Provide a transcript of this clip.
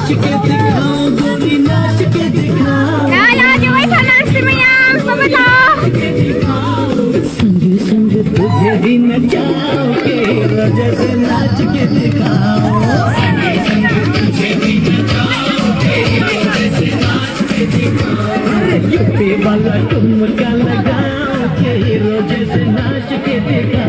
नाच के दिखाओ गोरी नाच के दिखाओ Lala, di ba sa nasi mo yan? Pabata! संग संग तुझे भी नचाओगे रोजे से नाच के दिखाओ यूपी वाला ठुमका लगाओ के रोजे से नाच के दिखाओ